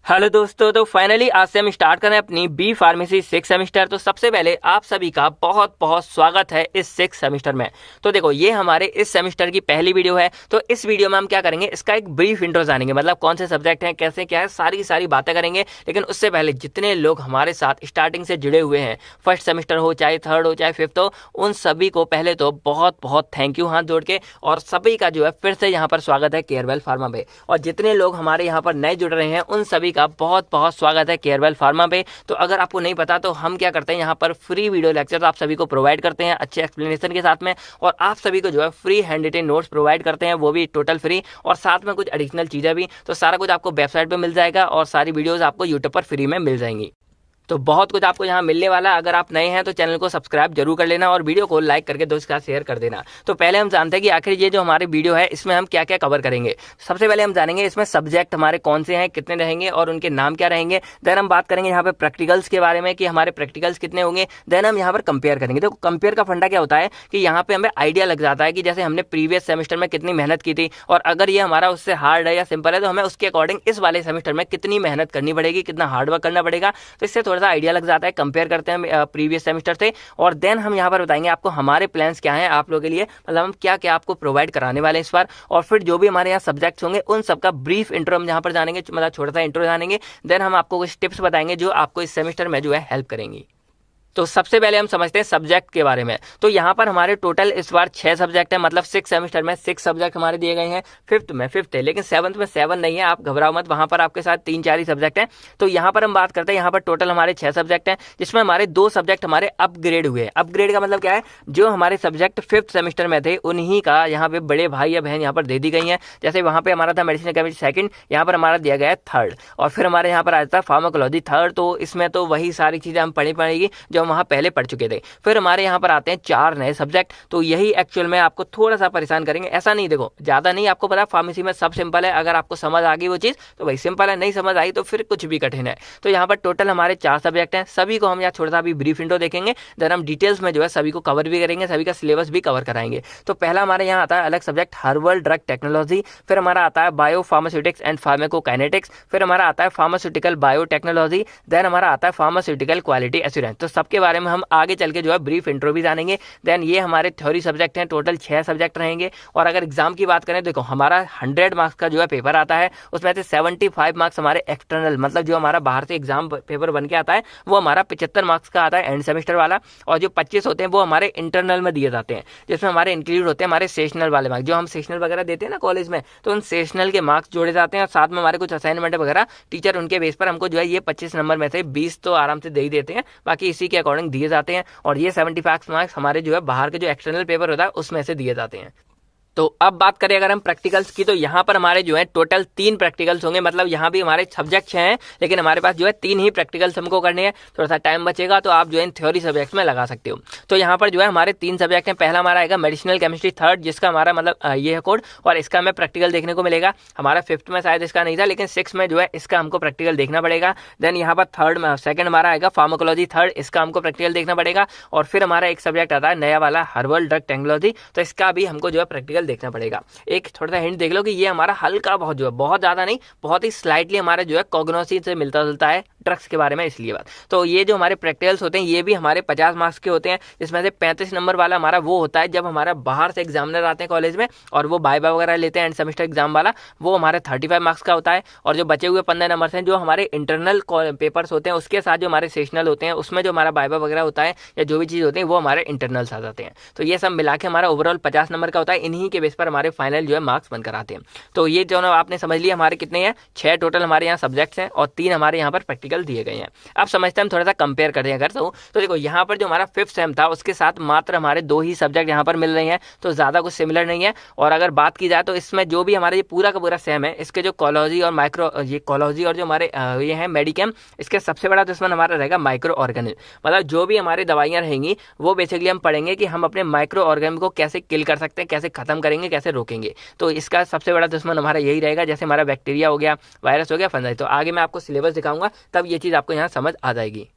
Hello दोस्तों, तो finally आज से हम स्टार्ट कर रहे हैं अपनी बी फार्मेसी 6 सेमेस्टर। तो सबसे पहले आप सभी का बहुत बहुत स्वागत है इस 6 सेमेस्टर में। तो देखो, ये हमारे इस सेमेस्टर की पहली वीडियो है। तो इस वीडियो में हम क्या करेंगे, इसका एक ब्रीफ इंट्रो जानेंगे, मतलब कौन से सब्जेक्ट हैं, कैसे क्या है, सारी बातें करेंगे। लेकिन उससे पहले जितने लोग हमारे साथ स्टार्टिंग से जुड़े हुए हैं, फर्स्ट सेमेस्टर हो चाहे थर्ड हो चाहे फिफ्थ हो, उन सभी को पहले तो बहुत बहुत थैंक यू हाथ जोड़ के। और सभी का जो है फिर से यहाँ पर स्वागत है केयरवेल फार्मा पे। और जितने लोग हमारे यहाँ पर नए जुड़ रहे हैं उन सभी का बहुत बहुत स्वागत है केयरवेल फार्मा पे। तो अगर आपको नहीं पता तो हम क्या करते हैं, यहाँ पर फ्री वीडियो लेक्चर आप सभी को प्रोवाइड करते हैं अच्छे एक्सप्लेनेशन के साथ में। और आप सभी को जो है free hand retain notes provide करते हैं, वो भी टोटल फ्री, और साथ में कुछ एडिशनल चीज़ें भी। तो सारा कुछ आपको वेबसाइट पे मिल जाएगा और सारी वीडियोस आपको यूट्यूब पर फ्री में मिल जाएंगी। तो बहुत कुछ आपको यहाँ मिलने वाला है। अगर आप नए हैं तो चैनल को सब्सक्राइब जरूर कर लेना और वीडियो को लाइक करके दोस्त का शेयर कर देना। तो पहले हम जानते हैं कि आखिर ये जो हमारी वीडियो है इसमें हम क्या क्या कवर करेंगे। सबसे पहले हम जानेंगे इसमें सब्जेक्ट हमारे कौन से हैं, कितने रहेंगे और उनके नाम क्या रहेंगे। देन हम बात करेंगे यहाँ पे प्रैक्टिकल्स के बारे में कि हमारे प्रैक्टिकल्स कितने होंगे। देन हम यहाँ पर कंपेयर करेंगे। तो कंपेयर का फंडा क्या होता है कि यहाँ पे हमें आइडिया लग जाता है कि जैसे हमने प्रीवियस सेमेस्टर में कितनी मेहनत की थी, और अगर ये हमारा उससे हार्ड है या सिंपल है तो हमें उसके अकॉर्डिंग इस वाले सेमेस्टर में कितनी मेहनत करनी पड़ेगी, कितना हार्ड वर्क करना पड़ेगा। तो इससे थोड़ा सा आइडिया लग जाता है, कंपेयर करते हैं प्रीवियस सेमेस्टर से। और देन हम यहाँ पर बताएंगे आपको हमारे प्लान्स क्या हैं आप लोगों के लिए, मतलब हम क्या क्या आपको प्रोवाइड कराने वाले हैं इस बार। और फिर जो भी हमारे यहाँ सब्जेक्ट्स होंगे उन सबका ब्रीफ इंट्रो हम यहाँ पर जानेंगे, मतलब छोटा सा इंट्रो जानेंगे। देन हम आपको कुछ टिप्स बताएंगे जो आपको इस सेमेस्टर में जो है हेल्प करेंगी। तो सबसे पहले हम समझते हैं सब्जेक्ट के बारे में। तो यहाँ पर हमारे टोटल इस बार 6 सब्जेक्ट है, मतलब 6 सेमेस्टर में 6 सब्जेक्ट हमारे दिए गए हैं। फिफ्थ में 5 है, लेकिन 7th में 7 नहीं है, आप घबराओ मत, वहाँ पर आपके साथ 3-4 ही सब्जेक्ट हैं। तो यहाँ पर हम बात करते हैं, यहाँ पर टोटल हमारे 6 सब्जेक्ट हैं, जिसमें हमारे 2 सब्जेक्ट हमारे अपग्रेड हुए। अपग्रेड का मतलब क्या है, जो हमारे सब्जेक्ट 5th सेमेस्टर में थे उन्हीं का यहाँ पे बड़े भाई या बहन यहाँ पर दे दी गई है। जैसे वहाँ पे हमारा था मेडिसिन केमिस्ट्री सेकंड, यहाँ पर हमारा दिया गया है थर्ड। और फिर हमारे यहाँ पर आया था फार्माकोलॉजी थर्ड। तो इसमें तो वही सारी चीज़ें हम पढ़ी पड़ेगी जो हम वहाँ पहले पढ़ चुके थे। फिर हमारे यहाँ पर आते हैं 4 नए सब्जेक्ट। तो यही एक्चुअल में आपको थोड़ा सा परेशान करेंगे, ऐसा नहीं, देखो ज्यादा नहीं, आपको पता है फार्मेसी में सब सिंपल है। अगर आपको समझ आ गई वो चीज तो भाई सिंपल है, नहीं समझ आई तो फिर कुछ भी कठिन है। तो यहाँ पर टोटल हमारे 4 सब्जेक्ट हैं, सभी को हम यहाँ थोड़ा सा अभी ब्रीफ इंट्रो देखेंगे। देन हम डिटेल्स में जो है सभी को कवर भी करेंगे, सभी का सिलेबस भी कवर कराएंगे। तो पहला हमारे यहाँ आता है अलग सब्जेक्ट हर्बल ड्रग टेक्नोलॉजी। फिर हमारा आता है बायो फार्मास्यूटिक्स एंड फार्माकोकाइनेटिक्स। फिर हमारा आता है फार्मास्यूटिकल बायोटेक्नोलॉजी। देन हमारा आता है फार्मास्यूटिकल क्वालिटी एश्योरेंस। तो सबके बारे में हम आगे चल के जो है ब्रीफ इंट्रो भी जानेंगे। देन ये हमारे थ्योरी सब्जेक्ट हैं, टोटल 6 सब्जेक्ट रहेंगे। और अगर एग्जाम की बात करें, देखो हमारा 100 मार्क्स का जो है पेपर आता है, उसमें से 75 मार्क्स हमारे एक्सटर्नल, मतलब जो हमारा बाहर से एग्जाम पेपर बन के आता है वो हमारा 75 मार्क्स का आता है एंड सेमेस्टर वाला। और जो 25 होते हैं वो हमारे इंटरनल में दिए जाते हैं, जिसमें हमारे इंक्लूड होते हैं हमारे सेशनल वाले मार्क्स। जो हम सेशनल वगैरह देते हैं ना कॉलेज में, तो उन सेशनल के मार्क्स जोड़े जाते हैं। और साथ में हमारे कुछ असाइनमेंट वगैरह टीचर उनके बेस पर हमको जो है ये 25 नंबर में से 20 तो आराम से दे ही देते हैं, बाकी इसी के अकॉर्डिंग दिए जाते हैं। और ये 75 मार्क्स हमारे जो है बाहर के जो एक्सटर्नल पेपर होता है उसमें से दिए जाते हैं। तो अब बात करें अगर हम प्रैक्टिकल्स की, तो यहाँ पर हमारे जो है टोटल 3 प्रैक्टिकल्स होंगे। मतलब यहाँ भी हमारे सब्जेक्ट हैं लेकिन हमारे पास जो है 3 ही प्रैक्टिकल्स हमको करने हैं। थोड़ा सा टाइम बचेगा तो आप जो है इन थ्योरी सब्जेक्ट्स में लगा सकते हो। तो यहाँ पर जो है हमारे 3 सब्जेक्ट हैं। पहला हमारा आएगा मेडिसिनल केमिस्ट्री थर्ड, जिसका हमारा मतलब ये है कोड, और इसका हमें प्रैक्टिकल देखने को मिलेगा। हमारा 5th में शायद इसका नहीं था, लेकिन 6 में जो है इसका हमको प्रैक्टिकल देखना पड़ेगा। देन यहाँ पर थर्ड में सेकंड हमारा आएगा फार्माकोलॉजी थर्ड, इसका हमको प्रैक्टिकल देखना पड़ेगा। और फिर हमारा एक सब्जेक्ट आता है नया वाला हर्बल ड्रग टेक्नोलॉजी, तो इसका भी हमको जो है प्रैक्टिकल देखना पड़ेगा। एक थोड़ा सा हिंट देख लो कि ये हमारा हल्का बहुत जो है, बहुत ज्यादा नहीं, बहुत ही स्लाइटली हमारे जो है कॉग्नोसी से मिलता जुलता है ड्रग्स के बारे में, इसलिए बात। तो ये जो हमारे प्रैक्टिकल्स होते हैं ये भी हमारे 50 मार्क्स के होते हैं, जिसमें से 35 नंबर वाला हमारा वो होता है जब हमारा बाहर से एग्जामिनर आते हैं कॉलेज में और वो वाइवा वगैरह लेते हैं एंड सेमेस्टर एग्जाम वाला, वो हमारे 35 मार्क्स का होता है। और जो बचे हुए 15 नंबर हैं जो हमारे इंटरनल पेपर्स होते हैं, उसके साथ जो हमारे सेशनल होते हैं उसमें जो हमारा वाइवा वगैरह होता है या जो भी चीज़ होती है वो हमारे इंटरनल्स आ जाते हैं। तो ये सब मिला के हमारा ओवरऑल 50 नंबर का होता है। इन्हीं के बेस पर हमारे फाइनल जो है मार्क्स बनकर आते हैं। तो ये जो आपने समझ लिया हमारे कितने हैं, 6 टोटल हमारे यहाँ सब्जेक्ट्स हैं और 3 हमारे यहाँ पर प्रैक्टिकल दिए गए हैं। अब समझते हैं हम थोड़ा सा कंपेयर करते हैं अगर तो देखो यहाँ पर जो हमारा 5th सेम था उसके साथ मात्र हमारे 2 ही सब्जेक्ट यहाँ पर मिल रहे हैं, तो ज़्यादा कुछ सिमिलर नहीं है। और अगर बात की जाए तो इसमें जो भी हमारा ये पूरा का पूरा सेम है, इसके जो कॉलोजी और माइक्रो, ये कॉलोजी और जो हमारे ये हैं मेडिकेम, इसके सबसे बड़ा दुश्मन हमारा रहेगा माइक्रो ऑर्गेनिज्म। मतलब जो भी हमारी दवाइयाँ रहेंगी वो बेसिकली हम पढ़ेंगे कि हम अपने माइक्रो ऑर्गेनिज्म को कैसे किल कर सकते हैं, कैसे खत्म करेंगे, कैसे रोकेंगे। तो इसका सबसे बड़ा दुश्मन हमारा यही रहेगा, जैसे हमारा बैक्टीरिया हो गया, वायरस हो गया, फंजाई। तो आगे मैं आपको सिलेबस दिखाऊंगा तब ये चीज़ आपको यहाँ समझ आ जाएगी।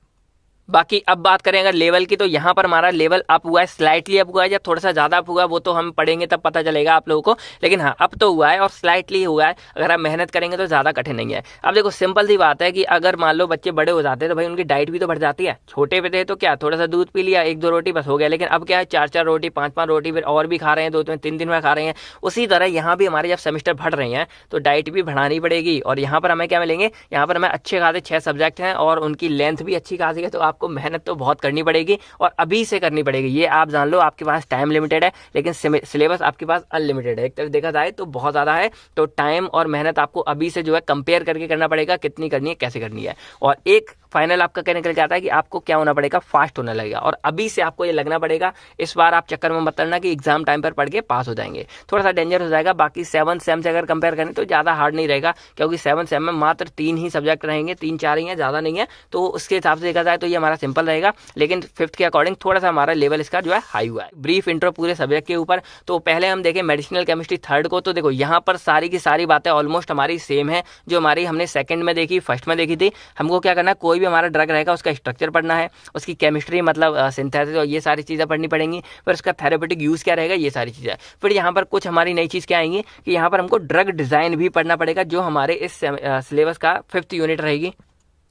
बाकी अब बात करें अगर लेवल की, तो यहाँ पर हमारा लेवल अप हुआ है, स्लाइटली अप हुआ है या थोड़ा सा ज़्यादा अप हुआ है वो तो हम पढ़ेंगे तब पता चलेगा आप लोगों को, लेकिन हाँ अप तो हुआ है और स्लाइटली हुआ है। अगर आप मेहनत करेंगे तो ज़्यादा कठिन नहीं है। अब देखो सिंपल सी बात है कि अगर मान लो बच्चे बड़े हो जाते हैं तो भाई उनकी डाइट भी तो बढ़ जाती है। छोटे पे थे तो क्या थोड़ा सा दूध पी लिया, 1-2 रोटी बस हो गया, लेकिन अब क्या है 4-4 रोटी 5-5 रोटी फिर और भी खा रहे हैं, 2-3 दिन में खा रहे हैं। उसी तरह यहाँ भी हमारे जब सेमेस्टर बढ़ रहे हैं तो डाइट भी बढ़ानी पड़ेगी। और यहाँ पर हमें क्या मिलेंगे, यहाँ पर हमें अच्छे खासे 6 सब्जेक्ट हैं और उनकी लेंथ भी अच्छी खासी है, तो आपको मेहनत तो बहुत करनी पड़ेगी और अभी से करनी पड़ेगी। ये आप जान लो, आपके पास टाइम लिमिटेड है लेकिन सिलेबस आपके पास अनलिमिटेड है। एक तरफ देखा जाए तो बहुत ज़्यादा है, तो टाइम और मेहनत आपको अभी से जो है कंपेयर करके करना पड़ेगा, कितनी करनी है कैसे करनी है। और एक फाइनल आपका क्या निकल के आता है कि आपको क्या होना पड़ेगा, फास्ट होने लगेगा। और अभी से आपको ये लगना पड़ेगा, इस बार आप चक्कर में मत पड़ना कि एग्जाम टाइम पर पढ़ के पास हो जाएंगे, थोड़ा सा डेंजर हो जाएगा। बाकी 7th सेम से अगर कंपेयर करें तो ज़्यादा हार्ड नहीं रहेगा, क्योंकि 7th सेम में मात्र 3 ही सब्जेक्ट रहेंगे, 3-4 ही हैं, ज़्यादा नहीं है। तो उसके हिसाब से देखा जाए तो ये हमारा सिंपल रहेगा, लेकिन 5th के अकॉर्डिंग थोड़ा सा हमारा लेवल इसका जो है हाई हुआ है। ब्रीफ इंट्रो पूरे सब्जेक्ट के ऊपर। तो पहले हम देखें मेडिसिनल केमिस्ट्री 3rd को, तो देखो यहाँ पर सारी की सारी बातें ऑलमोस्ट हमारी सेम है जो हमारी हमने 2nd में देखी, 1st में देखी थी। हमको क्या करना है, कोई भी हमारा ड्रग रहेगा उसका स्ट्रक्चर पढ़ना है, उसकी केमिस्ट्री मतलब सिंथेसिस और ये सारी चीज़ें पढ़नी पड़ेंगी, फिर उसका थेरेपेटिक यूज़ क्या रहेगा, ये सारी चीज़ें। फिर यहाँ पर कुछ हमारी नई चीज़ क्या आएंगी कि यहाँ पर हमको ड्रग डिज़ाइन भी पढ़ना पड़ेगा, जो हमारे इस सिलेबस का 5th यूनिट रहेगी।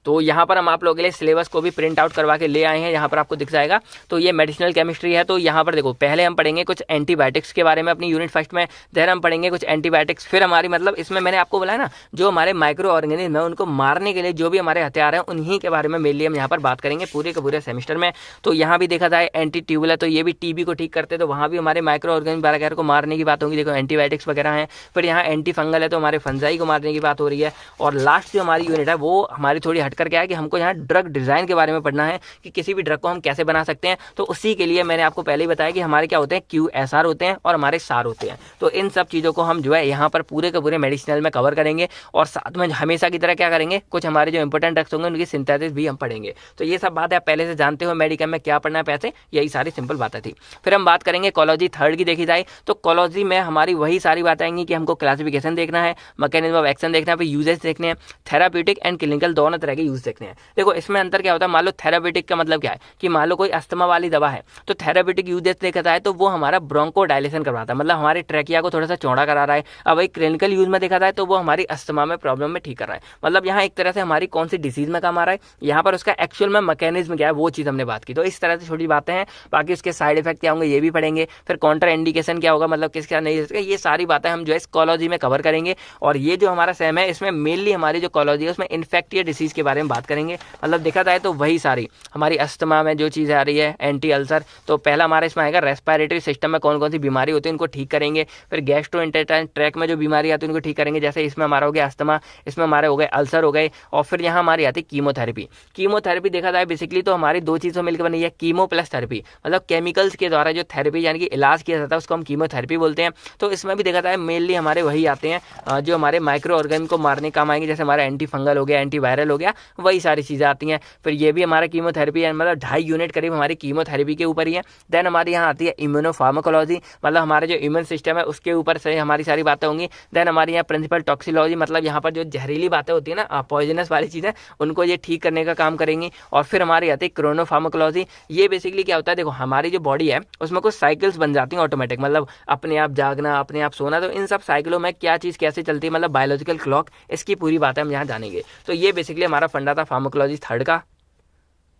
तो यहाँ पर हम आप लोगों के लिए सिलेबस को भी प्रिंट आउट करवा के ले आए हैं, यहाँ पर आपको दिख जाएगा। तो ये मेडिसिनल केमिस्ट्री है। तो यहाँ पर देखो पहले हम पढ़ेंगे कुछ एंटीबायोटिक्स के बारे में अपनी यूनिट 1st में, देन हम पढ़ेंगे कुछ एंटीबायोटिक्स। फिर हमारी मतलब इसमें मैंने आपको बोला है ना, जो हमारे माइक्रो ऑर्गेनिज्म है उनको मारने के लिए जो भी हमारे हथियार हैं उन्हीं के बारे में मेनली हम यहाँ पर बात करेंगे पूरे के पूरे सेमेस्टर में। तो यहाँ भी देखा जाए एंटी ट्यूबुलर, तो ये भी टीबी को ठीक करते हैं, तो वहाँ भी हमारे माइक्रो ऑर्गेनिज्म वगैरह को मारने की बात होगी। देखो एंटीबायोटिक्स वगैरह हैं। फिर यहाँ एंटी फंगल है, तो हमारे फंजाई को मारने की बात हो रही है। और लास्ट जो हमारी यूनिट है वो हमारी थोड़ी हटकर क्या है कि हमको यहाँ ड्रग डिज़ाइन के बारे में पढ़ना है कि किसी भी ड्रग को हम कैसे बना सकते हैं। तो उसी के लिए मैंने आपको पहले ही बताया कि हमारे क्या होते हैं, QSR होते हैं और हमारे SAR होते हैं। तो इन सब चीज़ों को हम जो है यहाँ पर पूरे के पूरे मेडिसिनल में कवर करेंगे। और साथ में हमेशा की तरह क्या करेंगे, कुछ हमारे जो इंपॉर्टेंट ड्रग्स होंगे उनकी सिंथेसिस भी हम पढ़ेंगे। तो ये सब बात आप पहले से जानते हो, मेडिकल में क्या पढ़ना है पैसे, यही सारी सिंपल बातें थी। फिर हम बात करेंगे कोलॉजी 3rd की देखी जाए तो कोलॉजी में हमारी वही सारी बातें आएंगी कि हमको क्लासिफिकेशन देखना है, मैकेनिज्म ऑफ एक्शन देखना है, फिर यूजेस देखने हैं, थेराप्यूटिक एंड क्लिनिकल दोनों तरह के यूज देखने हैं। देखो इसमें अंतर क्या होता है, मान लो थेराप्यूटिक का मतलब क्या है कि मान लो कोई अस्थमा वाली दवा है तो थेराप्यूटिक यूजेस देखा जाए तो वो हमारा ब्रोंको डायलेशन करवाता है, मतलब हमारे ट्रैकिया को थोड़ा सा चौड़ा करा रहा है। अब वही क्लिनिकल यूज में देखा जाए तो वो हमारी अस्थमा में प्रॉब्लम में ठीक कर रहा है। मतलब यहाँ एक तरह से हमारी कौन सी डिसीज में काम आ रहा है, यहाँ पर उसका एक्चुअल में मैकेनिज्म क्या है वो चीज़ हमने बात की। तो इस तरह से छोटी बातें हैं। बाकी उसके साइड इफेक्ट क्या होंगे ये भी पढ़ेंगे। फिर काउंटर इंडिकेशन क्या होगा, मतलब किसका नहीं, ये सारी बातें हम जो है कॉलोजी में कवर करेंगे। और ये जो हमारा सेम है इसमें मेनली हमारी जो कॉलोजी है उसमें इन्फेक्टिव डिसीज के बारे में बात करेंगे। मतलब देखा जाए तो वही सारी हमारी अस्थमा में जो चीज़ आ रही है, एंटी अल्सर, तो पहला हमारा इसमें आएगा रेस्पिरेटरी सिस्टम में कौन कौन सी बीमारी होती है उनको ठीक करेंगे। फिर गैस्ट्रोइंटेस्टाइन ट्रैक में जो बीमारी आती है उनको ठीक करेंगे, जैसे इसमें हमारा हो गया अस्थमा, इसमें हमारे हो गए अल्सर हो गए। और फिर यहाँ हमारी आती है कीमोथेरेपी। कीमोथेरेपी देखा जाए बेसिकली तो हमारी दो चीज़ों मिलकर बनी है, कीमो प्लस थेरेपी, मतलब केमिकल्स के द्वारा जो थेरेपी यानी कि इलाज किया जाता है उसको हम कीमोथेरेपी बोलते हैं। तो इसमें भी देखा जाए मेनली हमारे वही आते हैं जो हमारे माइक्रो ऑर्गेनिज्म को मारने काम आएंगे, जैसे हमारा एंटी फंगल हो गया, एंटी वायरल हो गया, वही सारी चीज़ें आती हैं। फिर ये भी हमारा कीमोथेरेपी है, मतलब 2.5 यूनिट करीब हमारी कीमोथेरेपी के ऊपर ही है। देन हमारी यहाँ आती है इम्यूनोफार्माकोलॉजी, मतलब हमारे जो इम्यून सिस्टम है उसके ऊपर से हमारी सारी बातें होंगी। देन हमारी यहाँ प्रिंसिपल टॉक्सिलॉजी, मतलब यहाँ पर जो जहरीली बातें होती है ना, पॉइजनस वाली चीज़ें, उनको ये ठीक करने का काम करेंगी। और फिर हमारी आती है क्रोनोफार्माकोलॉजी। ये बेसिकली क्या होता है, देखो हमारी जो बॉडी है उसमें कुछ साइकिल्स बन जाती हैं ऑटोमेटिक, मतलब अपने आप जागना, अपने आप सोना। तो इन सब साइकिलों में क्या चीज़ कैसे चलती है, मतलब बायोलॉजिकल क्लॉक, इसकी पूरी बातें हम यहाँ जानेंगे। तो ये बेसिकली हमारा फंडा था फार्माकोलॉजी 3rd का।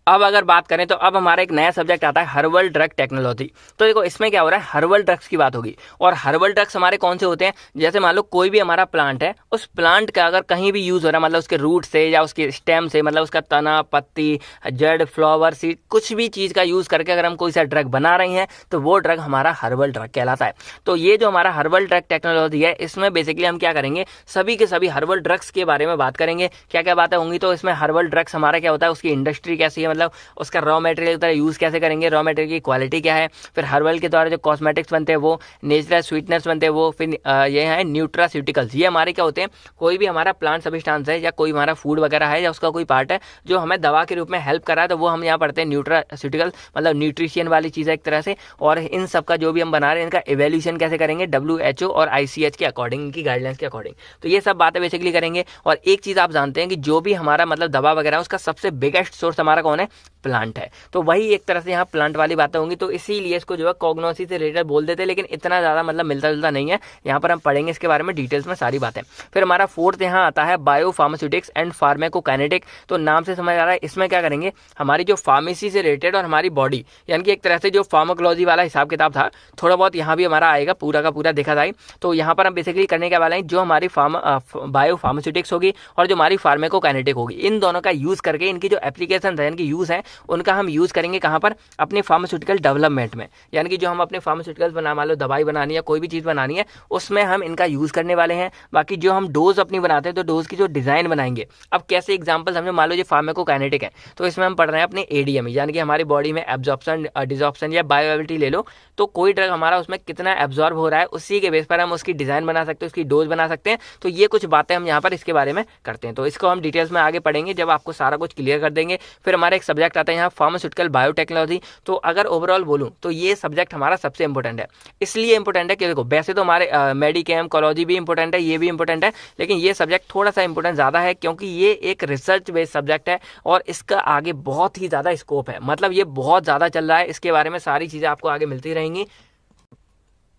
अब अगर बात करें तो अब हमारा एक नया सब्जेक्ट आता है हर्बल ड्रग टेक्नोलॉजी। तो देखो इसमें क्या हो रहा है, हर्बल ड्रग्स की बात होगी। और हर्बल ड्रग्स हमारे कौन से होते हैं, जैसे मान लो कोई भी हमारा प्लांट है, उस प्लांट का अगर कहीं भी यूज़ हो रहा है, मतलब उसके रूट से या उसके स्टेम से, मतलब उसका तना, पत्ती, जड़, फ्लावर, सीड, कुछ भी चीज़ का यूज़ करके अगर हम कोई सा ड्रग बना रहे हैं तो वो ड्रग हमारा हर्बल ड्रग कहलाता है। तो ये जो हमारा हर्बल ड्रग टेक्नोलॉजी है इसमें बेसिकली हम क्या करेंगे, सभी के सभी हर्बल ड्रग्स के बारे में बात करेंगे। क्या क्या बातें होंगी, तो इसमें हर्बल ड्रग्स हमारा क्या होता है, उसकी इंडस्ट्री कैसी है, मतलब उसका रॉ मटेरियल की तरह यूज़ कैसे करेंगे, रॉ मटेरियल की क्वालिटी क्या है। फिर हर्बल के द्वारा जो कॉस्मेटिक्स बनते हैं वो, नेचुरल स्वीटनर्स बनते हैं वो, फिर ये है न्यूट्रास्यूटिकल्स। ये हमारे क्या होते हैं, कोई भी हमारा प्लांट सब्सटेंस है या कोई हमारा फूड वगैरह है या उसका कोई पार्ट है जो हमें दवा के रूप में हेल्प कर रहा है, तो वो हम यहाँ पढ़ते हैं न्यूट्रास्यूटिकल, मतलब न्यूट्रिशियन वाली चीज़ है एक तरह से। और इन सब का जो भी हम बना रहे हैं इनका एवेल्यूशन कैसे करेंगे, WHO और ICH के अकॉर्डिंग, इनकी गाइडलाइंस के अकॉर्डिंग। तो ये सब बातें बेसिकली करेंगे। और एक चीज़ आप जानते हैं कि जो भी हमारा मतलब दवा वगैरह है उसका सबसे बिगेस्ट सोर्स हमारा कौन है, कौन है, प्लांट है। तो वही एक तरह से यहाँ प्लांट वाली बातें होंगी, तो इसीलिए इसको जो है कॉग्नोसी से रिलेटेड बोल देते हैं, लेकिन इतना ज़्यादा मतलब मिलता जुलता नहीं है। यहाँ पर हम पढ़ेंगे इसके बारे में डिटेल्स में सारी बातें। फिर हमारा फोर्थ यहाँ आता है बायो फार्मास्यूटिक्स एंड फार्माकोकाइनेटिक। तो नाम से समझ आ रहा है, इसमें क्या करेंगे, हमारी जो फार्मेसी से रिलेटेड और हमारी बॉडी, यानी कि एक तरह से जो फार्माकोलॉजी वाला हिसाब किताब था, थोड़ा बहुत यहाँ भी हमारा आएगा, पूरा का पूरा देखा जाए। तो यहाँ पर हम बेसिकली करने के वाले हैं, जो हमारी बायो फार्मास्यूटिक्स होगी और जो हमारी फार्माकोकाइनेटिक होगी, इन दोनों का यूज़ करके इनकी जो एप्लीकेशन है, इनकी यूज़ है, उनका हम यूज़ करेंगे कहाँ पर, अपने फार्मास्यूटिकल डेवलपमेंट में। यानी कि जो हम अपने फार्मास्यूटिकल्स बना, मान लो दवाई बनानी है, कोई भी चीज़ बनानी है, उसमें हम इनका यूज़ करने वाले हैं। बाकी जो हम डोज अपनी बनाते हैं, तो डोज की जो डिज़ाइन बनाएंगे, अब कैसे एग्जाम्पल समझो, मान लो जो फार्माकोकाइनेटिक है, तो इसमें हम पढ़ रहे हैं अपने एडीएम, यानी कि हमारी बॉडी में एब्जॉर्प्शन, डिसॉर्प्शन या बायोएबिलिटी ले लो, तो कोई ड्रग हमारा उसमें कितना एब्जॉर्ब हो रहा है, उसी के बेस पर हम उसकी डिज़ाइन बना सकते हैं, उसकी डोज बना सकते हैं। तो ये कुछ बातें हम यहाँ पर इसके बारे में करते हैं, तो इसको हम डिटेल्स में आगे पढ़ेंगे जब आपको सारा कुछ क्लियर कर देंगे। फिर हमारा एक सब्जेक्ट आता है यहाँ फार्मास्यूटिकल बायोटेक्नोलॉजी। तो अगर ओवरऑल बोलूँ तो ये सब्जेक्ट हमारा सबसे इंपॉर्टेंट है। इसलिए इंपॉर्टेंट है कि देखो, वैसे तो हमारे मेडिकेम कोलॉजी भी इंपॉर्टेंट है, ये भी इंपॉर्टेंट है, लेकिन ये सब्जेक्ट थोड़ा सा इंपॉर्टेंट ज़्यादा है, क्योंकि ये एक रिसर्च बेस्ड सब्जेक्ट है और इसका आगे बहुत ही ज़्यादा स्कोप है। मतलब ये बहुत ज़्यादा चल रहा है, इसके बारे में सारी चीज़ें आपको आगे मिलती रहेंगी।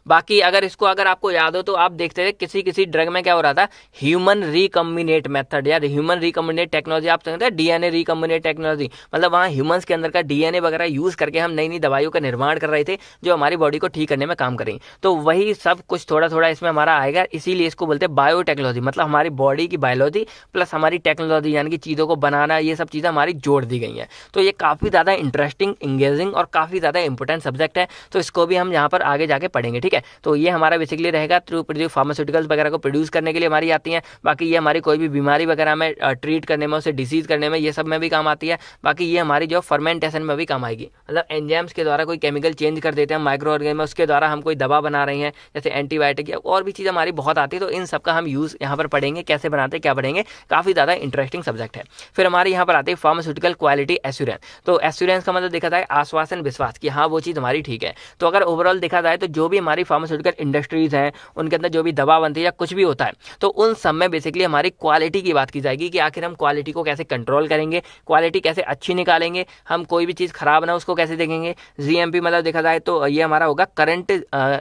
बाकी अगर आपको याद हो तो आप देखते थे किसी ड्रग में क्या हो रहा था, ह्यूमन रिकम्बिनेट मेथड या ह्यूमन रिकम्बिनेट टेक्नोलॉजी, आप समझते हैं डीएनए रिकम्बिनेट टेक्नोलॉजी, मतलब वहाँ ह्यूमंस के अंदर का डीएनए वगैरह यूज़ करके हम नई नई दवाइयों का निर्माण कर रहे थे, जो हमारी बॉडी को ठीक करने में काम करेंगे। तो वही सब कुछ थोड़ा थोड़ा इसमें हमारा आएगा, इसीलिए इसको बोलते हैं बायोटेक्नोलॉजी। मतलब हमारी बॉडी की बायोलॉजी प्लस हमारी टेक्नोलॉजी, यानी कि चीज़ों को बनाना, ये सब चीज़ें हमारी जोड़ दी गई हैं। तो ये काफ़ी ज़्यादा इंटरेस्टिंग, इंगेजिंग और काफ़ी ज़्यादा इंपॉर्टेंट सब्जेक्ट है, तो इसको भी हम यहाँ पर आगे जाके पढ़ेंगे, ठीक है। तो ये हमारा बेसिकली रहेगा थ्रू प्रोड्यूस फार्मास्यूटिकल्स वगैरह को प्रोड्यूस करने के लिए हमारी आती हैं। बाकी ये हमारी कोई भी बीमारी वगैरह में ट्रीट करने में, उसे डिसीज करने में, ये सब में भी काम आती है। बाकी ये हमारी जो फर्मेंटेशन में भी काम आएगी, मतलब एंजाइम्स के द्वारा कोई केमिकल चेंज कर देते हैं माइक्रो ऑर्गेनिज्म में, उसके द्वारा हम कोई दवा बना रहे हैं, जैसे एंटीबायोटिक या और भी चीज़ हमारी बहुत आती है। तो इन सब का हम यूज़ यहाँ पर पढ़ेंगे, कैसे बनाते हैं, क्या पढ़ेंगे, काफ़ी ज़्यादा इंटरेस्टिंग सब्जेक्ट है। फिर हमारे यहाँ पर आती है फार्मास्यूटिकल क्वालिटी एश्योरेंस। तो एश्योरेंस का मतलब देखा जाए आश्वासन, विश्वास कि हाँ वो चीज़ हमारी ठीक है। तो अगर ओवरऑल देखा जाए तो जो भी हमारी फार्मास्यूटिकल इंडस्ट्रीज हैं, उनके अंदर जो भी दवा बनती है या कुछ भी होता है, तो उन सब में बेसिकली हमारी क्वालिटी की बात की जाएगी कि आखिर हम क्वालिटी को कैसे कंट्रोल करेंगे, क्वालिटी कैसे अच्छी निकालेंगे, हम कोई भी चीज़ खराब ना उसको कैसे देखेंगे। जीएमपी मतलब देखा जाए तो ये हमारा होगा करंट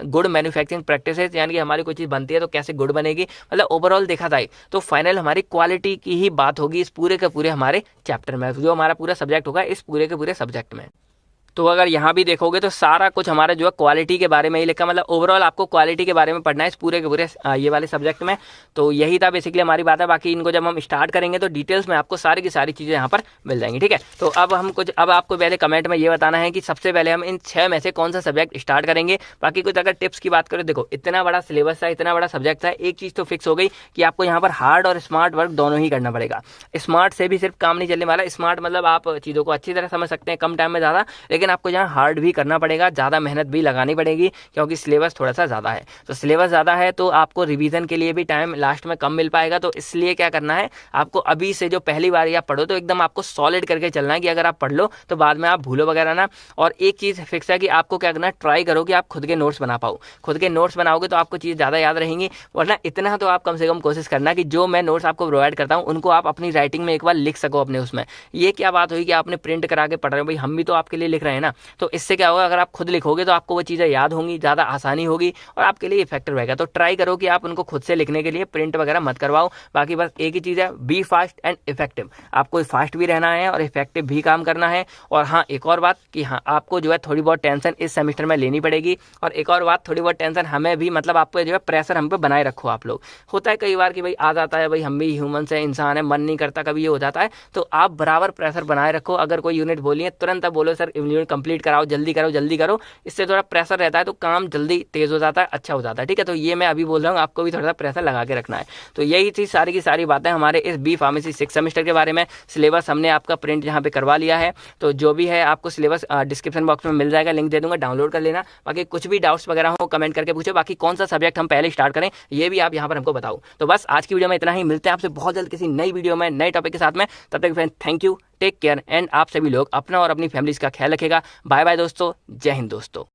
गुड मैन्युफैक्चरिंग प्रैक्टिसेस, यानी कि हमारी कोई चीज़ बनती है तो कैसे गुड बनेगी। मतलब ओवरऑल देखा जाए तो फाइनल हमारी क्वालिटी की ही बात होगी इस पूरे के पूरे हमारे चैप्टर में, जो हमारा पूरा सब्जेक्ट होगा इस पूरे के पूरे सब्जेक्ट में। तो अगर यहाँ भी देखोगे तो सारा कुछ हमारा जो है क्वालिटी के बारे में ही लिखा, मतलब ओवरऑल आपको क्वालिटी के बारे में पढ़ना है इस पूरे के पूरे ये वाले सब्जेक्ट में। तो यही था बेसिकली हमारी बात है। बाकी इनको जब हम स्टार्ट करेंगे तो डिटेल्स में आपको सारी की सारी चीज़ें यहाँ पर मिल जाएंगी, ठीक है। तो अब आपको पहले कमेंट में ये बताना है कि सबसे पहले हम इन 6 में से कौन सा सब्जेक्ट स्टार्ट करेंगे। बाकी कुछ अगर टिप्स की बात करें, देखो इतना बड़ा सिलेबस था, इतना बड़ा सब्जेक्ट था, एक चीज़ तो फिक्स हो गई कि आपको यहाँ पर हार्ड और स्मार्ट वर्क दोनों ही करना पड़ेगा। स्मार्ट से भी सिर्फ काम नहीं चलने वाला, स्मार्ट मतलब आप चीज़ों को अच्छी तरह समझ सकते हैं कम टाइम में ज़्यादा, लेकिन आपको यहाँ हार्ड भी करना पड़ेगा, ज़्यादा मेहनत भी लगानी पड़ेगी, क्योंकि सिलेबस थोड़ा सा ज़्यादा है। तो सिलेबस ज़्यादा है तो आपको रिवीजन के लिए भी टाइम लास्ट में कम मिल पाएगा। तो इसलिए क्या करना है, आपको अभी से जो पहली बार आप पढ़ो तो एकदम आपको सॉलिड करके चलना है, कि अगर आप पढ़ लो तो बाद में आप भूलो वगैरह ना। और एक चीज़ फिक्स है कि आपको क्या करना है, ट्राई करो कि आप खुद के नोट्स बना पाओ। खुद के नोट्स बनाओगे तो आपको चीज़ ज़्यादा याद रहेंगी, वरना इतना तो आप कम से कम कोशिश करना कि जो मैं नोट्स आपको प्रोवाइड करता हूँ उनको आप अपनी राइटिंग में एक बार लिख सको अपने उसमें। ये क्या बात हुई कि आपने प्रिंट करा के पढ़ रहे हो, भाई हम भी तो आपके लिए लिख रहे हैं ना। तो इससे क्या होगा, अगर आप खुद लिखोगे तो आपको वो चीज़ें याद होंगी, ज़्यादा आसानी होगी और आपके लिए इफेक्टिव रहेगा। तो ट्राई करो कि आप उनको खुद से लिखने के लिए प्रिंट वगैरह मत करवाओ। बाकी बस एक ही चीज़ है, बी फास्ट एंड इफेक्टिव। आपको फास्ट भी रहना है और इफेक्टिव भी काम करना है। और हाँ, एक और बात कि हाँ, आपको जो है थोड़ी बहुत टेंशन इस सेमेस्टर में लेनी पड़ेगी। और एक और बात, थोड़ी बहुत टेंशन हमें भी, मतलब आपको जो है प्रेशर हम पे बनाए रखो आप लोग। होता है कई बार कि भाई आ जाता है, भाई हम भी ह्यूमन से, इंसान है, मन नहीं करता, कभी ये हो जाता है। तो आप बराबर प्रेशर बनाए रखो। अगर कोई यूनिट बोली है तुरंत अब बोलो सर यूनिट कंप्लीट कराओ, जल्दी करो जल्दी करो। इससे थोड़ा प्रेशर रहता है तो काम जल्दी तेज हो जाता है, अच्छा हो जाता है, ठीक है। तो ये मैं अभी बोल रहा हूँ, आपको भी थोड़ा सा प्रेशर लगा के रखना है। तो यही थी सारी की सारी बातें हमारे इस बी फार्मेसी 6 सेमेस्टर के बारे में। सिलेबस हमने आपका प्रिंट यहाँ पे करवा लिया है, तो जो भी है आपको सिलेबस डिस्क्रिप्शन बॉक्स में मिल जाएगा, लिंक दे दूंगा, डाउनलोड कर लेना। बाकी कुछ भी डाउट्स वगैरह हो कमेंट करके पूछो। बाकी कौन सा सब्जेक्ट हम पहले स्टार्ट करें ये भी आप यहाँ पर हमको बताओ। तो बस आज की वीडियो में इतना ही, मिलते हैं आपसे बहुत जल्द किसी नई वीडियो में नए टॉपिक के साथ में। तब तक friend thank you, take care and आप सभी लोग अपना और अपनी फैमिलीज का ख्याल रखेगा। बाय बाय दोस्तों, जय हिंद दोस्तों।